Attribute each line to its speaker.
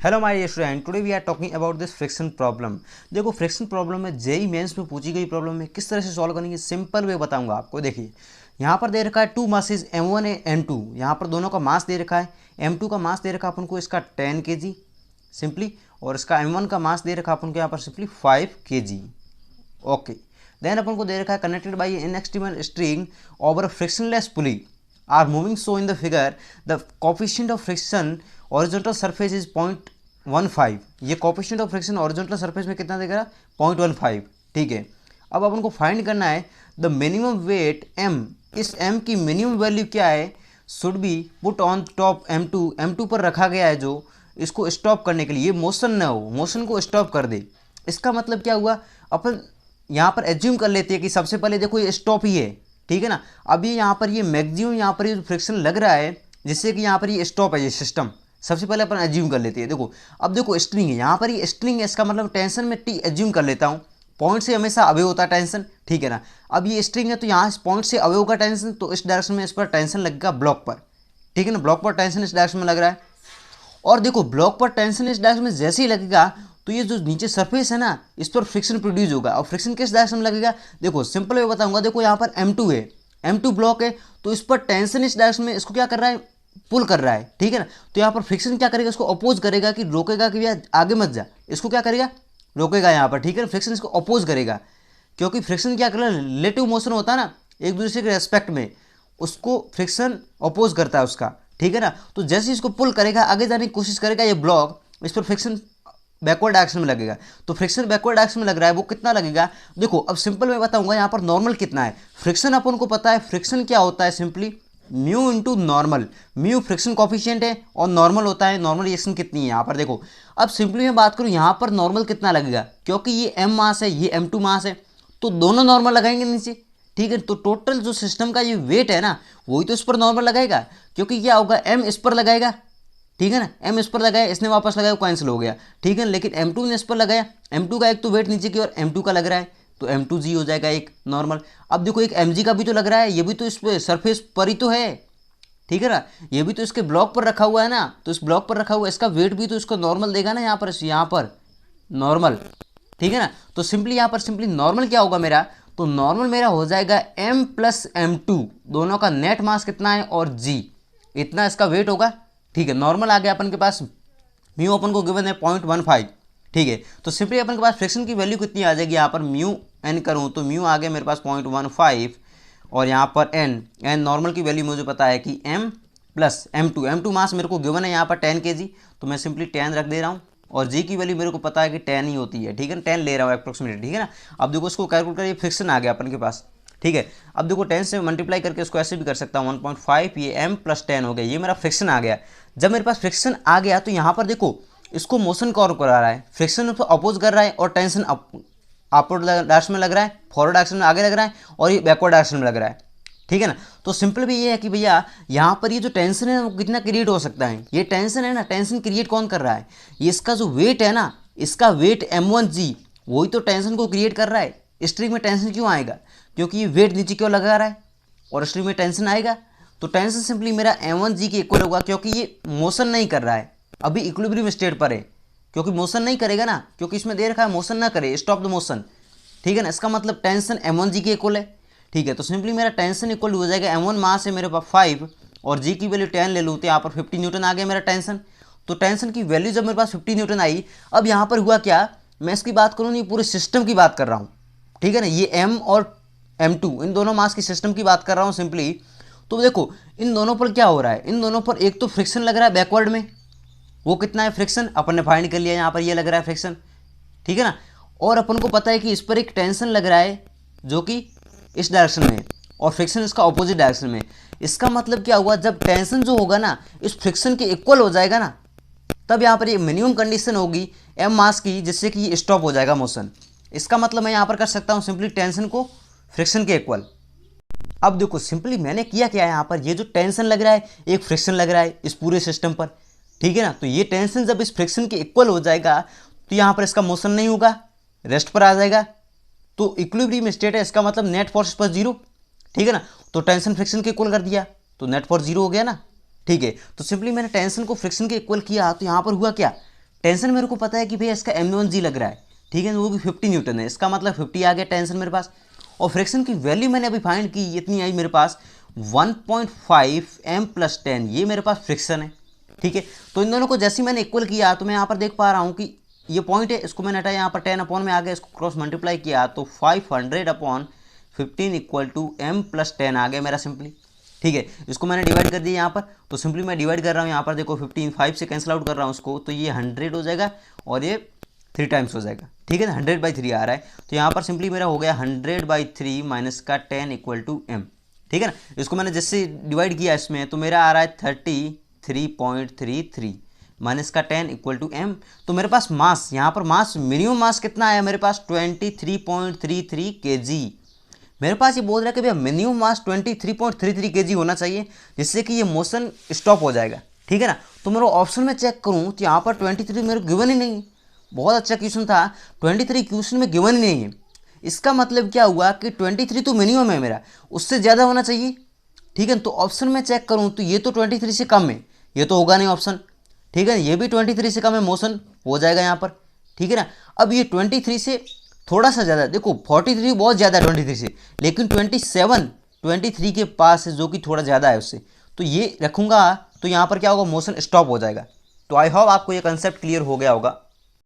Speaker 1: Hello my student, today we are talking about this friction problem. देखो, friction problem में JEE Mains में पूछी गई प्रॉब्लम है, किस तरह से सॉल्व करनी है सिंपल वे बताऊंगा आपको। देखिए, यहाँ पर दे रखा है टू मासेज M1 M2। यहाँ पर दोनों का मास दे रखा है। M2 का मास दे रखा है अपन को इसका 10 kg सिंपली, और इसका M1 का मास दे रखा है अपन को यहाँ पर सिंपली 5 kg। ओके, देन अपन को दे रखा है connected by an external string over frictionless pulley are moving, so in the figure the coefficient of friction horizontal surface is 0.15। ये coefficient of friction horizontal surface में कितना देगा? 0.15। ठीक है, अब अपन को फाइंड करना है द मिनिमम वेट m। इस m की मिनिमम वैल्यू क्या है? Should be put on top M2 पर रखा गया है, जो इसको स्टॉप करने के लिए, मोशन ना हो, मोशन को स्टॉप कर दे। इसका मतलब क्या हुआ? अपन यहाँ पर एज्यूम कर लेते हैं कि सबसे पहले देखो ये स्टॉप ही है, ठीक है ना। अब ये यहाँ पर ये मैक्सिमम यहाँ पर ये फ्रिक्शन लग रहा है, जिससे कि यहाँ पर ये स्टॉप है ये सिस्टम। सबसे पहले अपन एज्यूम कर लेते हैं। देखो, अब देखो स्ट्रिंग है, यहाँ पर ये स्ट्रिंग है, इसका मतलब टेंशन में टी एज्यूम कर लेता हूँ। पॉइंट से हमेशा अवे होता है टेंशन, ठीक है ना। अब ये स्ट्रिंग है तो यहाँ पॉइंट से अवे होगा टेंशन, तो इस डायरेक्शन में इस पर टेंशन लगेगा ब्लॉक पर, ठीक है ना। ब्लॉक पर टेंशन इस डायरेक्शन में लग रहा है, और देखो ब्लॉक पर टेंशन इस डायरेक्शन में जैसे ही लगेगा तो ये जो नीचे सरफेस है ना, इस पर फ्रिक्शन प्रोड्यूस होगा। और फ्रिक्शन किस डायरेक्शन में लगेगा? देखो सिंपल वे बताऊंगा। देखो यहाँ पर M2 है, M2 ब्लॉक है, तो इस पर टेंशन इस डायरेक्शन में इसको क्या कर रहा है? पुल कर रहा है, ठीक है ना। तो यहाँ पर फ्रिक्शन क्या करेगा? इसको अपोज करेगा, कि रोकेगा कि भैया आगे मत जा, इसको क्या करेगा? रोकेगा यहाँ पर, ठीक है। फ्रिक्शन इसको अपोज करेगा, क्योंकि फ्रिक्शन क्या करेगा? रिलेटिव मोशन होता है ना, एक दूसरे के रेस्पेक्ट में, उसको फ्रिक्शन अपोज करता है उसका, ठीक है ना। तो जैसे इसको पुल करेगा, आगे जाने की कोशिश करेगा ये ब्लॉक, इस पर फ्रिक्शन बैकवर्ड डायरेक्शन में लगेगा। तो फ्रिक्शन बैकवर्ड डायरेक्शन में लग रहा है, वो कितना लगेगा? देखो अब सिंपल मैं बताऊंगा यहाँ पर नॉर्मल कितना है। फ्रिक्शन अपन को पता है, फ्रिक्शन क्या होता है? Simply mu into normal. Mu friction coefficient है और नॉर्मल होता है, नॉर्मल रिएक्शन कितनी है यहाँ पर। देखो अब सिंपली मैं बात करूँ यहाँ पर नॉर्मल कितना लगेगा, क्योंकि ये M मास है, ये M2 मास है, तो दोनों नॉर्मल लगाएंगे नीचे, ठीक है। तो टोटल जो सिस्टम का ये वेट है ना, वही तो इस पर नॉर्मल लगाएगा, क्योंकि क्या होगा? M इस पर लगाएगा, ठीक है ना। M इस पर लगाया, इसने वापस लगाया, कैंसिल हो गया, ठीक है। लेकिन M2 ने इस पर लगाया, M2 का एक तो वेट नीचे की और M2 का लग रहा है, तो M2G हो जाएगा एक नॉर्मल। अब देखो एक Mg का भी तो लग रहा है, ये भी तो इस पे सरफेस पर ही तो है, ठीक है ना। ये भी तो इसके ब्लॉक पर रखा हुआ है ना, तो इस ब्लॉक पर रखा हुआ है, इसका वेट भी तो इसको नॉर्मल देगा ना यहाँ पर नॉर्मल, ठीक है ना। तो सिंपली यहाँ पर सिंपली नॉर्मल क्या होगा मेरा? तो नॉर्मल मेरा हो जाएगा M प्लस M2, दोनों का नेट मास कितना है, और G इतना इसका वेट होगा, ठीक है। नॉर्मल आ गया अपन के पास, म्यू अपन को गिवन है 0.15, ठीक है। तो सिंपली अपन के पास फ्रिक्शन की वैल्यू कितनी आ जाएगी? यहाँ पर म्यू एन करूँ तो म्यू आ गया मेरे पास 0.15, और यहाँ पर एन नॉर्मल की वैल्यू मुझे पता है कि M प्लस M2 मास मेरे को गिवन है यहाँ पर 10 kg, तो मैं सिंपली 10 रख दे रहा हूँ, और जी की वैल्यू मेरे को पता है कि 10 ही होती है, ठीक है ना। 10 ले रहा हूँ अप्रोक्सीमेटली, ठीक है ना। अब देखो इसको कैलकुलेट करिए, फ्रिक्शन आ गया अपन के पास, ठीक है। अब देखो 10 से मल्टीप्लाई करके इसको ऐसे भी कर सकता हूँ, 1.5, ये M प्लस 10 हो गया, ये मेरा फ्रिक्शन आ गया। जब मेरे पास फ्रिक्शन आ गया तो यहाँ पर देखो इसको मोशन कॉर्व करा रहा है, फ्रिक्शन उसको अपोज कर रहा है, और टेंशन अपवर्ड डायरेक्शन में लग रहा है, फॉरवर्ड डायरेक्शन में आगे लग रहा है, और ये बैकवर्ड डायरेक्शन में लग रहा है, ठीक है ना। तो सिंपल भी ये है कि भैया यहाँ पर ये जो टेंशन है वो कितना क्रिएट हो सकता है? ये टेंशन है ना, टेंशन क्रिएट कौन कर रहा है? ये इसका जो वेट है ना, इसका वेट M1G, वही तो टेंशन को क्रिएट कर रहा है। स्ट्रिंग में टेंशन क्यों आएगा? क्योंकि ये वेट नीचे क्यों लगा रहा है, और स्ट्रिंग में टेंशन आएगा, तो टेंशन सिंपली मेरा M1G के इक्वल होगा, क्योंकि ये मोशन नहीं कर रहा है, अभी इक्विलिब्रियम स्टेट पर है, क्योंकि मोशन नहीं करेगा ना, क्योंकि इसमें दे रखा है मोशन ना करे, स्टॉप द मोशन, ठीक है ना। इसका मतलब टेंशन M1G के इक्वल है, ठीक है। तो सिंपली मेरा टेंशन इक्वल हो जाएगा, M1 मास है मेरे पास 5, और G की वैल्यू 10 ले लूँ तो यहाँ पर 50 न्यूटन आ गया मेरा टेंशन। तो टेंशन की वैल्यू जब मेरे पास 50 न्यूटन आई, अब यहाँ पर हुआ क्या? मैं इसकी बात करूँ नहीं, पूरे सिस्टम की बात कर रहा हूँ, ठीक है ना। ये M और M2 इन दोनों मास की सिस्टम की बात कर रहा हूँ सिंपली। तो देखो इन दोनों पर क्या हो रहा है, इन दोनों पर एक तो फ्रिक्शन लग रहा है बैकवर्ड में, वो कितना है फ्रिक्शन अपन ने फाइंड कर लिया, यहाँ पर ये लग रहा है फ्रिक्शन, ठीक है ना। और अपन को पता है कि इस पर एक टेंशन लग रहा है जो कि इस डायरेक्शन में, और फ्रिक्शन इसका ऑपोजिट डायरेक्शन में। इसका मतलब क्या हुआ? जब टेंशन जो होगा ना इस फ्रिक्शन के इक्वल हो जाएगा ना, तब यहाँ पर ये मिनिमम कंडीशन होगी M मास की, जिससे कि ये स्टॉप हो जाएगा मोशन। इसका मतलब मैं यहाँ पर कर सकता हूँ सिंपली टेंशन को फ्रिक्शन के इक्वल। अब देखो सिंपली मैंने किया क्या है, यहाँ पर ये जो टेंशन लग रहा है, एक फ्रिक्शन लग रहा है इस पूरे सिस्टम पर, ठीक है ना। तो ये टेंशन जब इस फ्रिक्शन के इक्वल हो जाएगा तो यहाँ पर इसका मोशन नहीं होगा, रेस्ट पर आ जाएगा, तो इक्विलिब्रियम स्टेट है, इसका मतलब नेट फोर्स पर 0, ठीक है ना। तो टेंशन फ्रिक्शन के इक्वल कर दिया तो नेट फोर्स 0 हो गया ना, ठीक है। तो सिंपली मैंने टेंशन को फ्रिक्शन के इक्वल किया, तो यहाँ पर हुआ क्या? टेंशन मेरे को पता है कि भैया इसका m1g लग रहा है, ठीक है, वो भी 50 न्यूटन है, इसका मतलब 50 आ गया टेंशन मेरे पास। और फ्रिक्शन की वैल्यू मैंने अभी फाइंड की, इतनी आई मेरे पास 1.5 m+10, ये मेरे पास फ्रिक्शन है, ठीक है। तो इन दोनों को जैसे मैंने इक्वल किया तो मैं यहाँ पर देख पा रहा हूँ कि ये पॉइंट है, इसको मैंने हटाया, यहाँ पर 10 अपॉन में आ गया, इसको क्रॉस मल्टीप्लाई किया तो 500/15 इक्वल टू m+10 आ गया मेरा सिंपली, ठीक है। इसको मैंने डिवाइड कर दिया यहाँ पर, तो सिंपली मैं डिवाइड कर रहा हूँ यहाँ पर, देखो 15 5 से कैंसिल आउट कर रहा हूँ उसको, तो ये 100 हो जाएगा और ये 3 टाइम्स हो जाएगा, ठीक है ना, 100/3 आ रहा है। तो यहाँ पर सिंपली मेरा हो गया 100/3 माइनस का 10 इक्वल टू m, ठीक है ना। इसको मैंने जैसे डिवाइड किया इसमें तो मेरा आ रहा है 33.33 माइनस का 10 इक्वल टू m। तो मेरे पास मास, यहाँ पर मास, मिनिमम मास कितना आया मेरे पास 23.33 kg। मेरे पास ये बोल रहा है कि भैया मिनिमम मास 23.33 kg होना चाहिए, जिससे कि ये मोशन स्टॉप हो जाएगा, ठीक है ना। तो मेरे ऑप्शन में चेक करूँ तो यहाँ पर 23 मेरे गिवन ही नहीं है। बहुत अच्छा क्वेश्चन था, 23 क्वेश्चन में गिवन ही नहीं है। इसका मतलब क्या हुआ कि 23 तो मिनिमम है मेरा, उससे ज़्यादा होना चाहिए, ठीक है। तो ऑप्शन में चेक करूँ तो ये तो 23 से कम है, ये तो होगा नहीं ऑप्शन, ठीक है। ये भी 23 से कम है, मोशन हो जाएगा यहाँ पर, ठीक है ना। अब ये 23 से थोड़ा सा ज़्यादा, देखो 43 बहुत ज़्यादा है 23 से, लेकिन 27 23 के पास है जो कि थोड़ा ज़्यादा है उससे, तो ये रखूँगा तो यहाँ पर क्या होगा, मोशन स्टॉप हो जाएगा। तो आई होप आपको ये कंसेप्ट क्लियर हो गया होगा।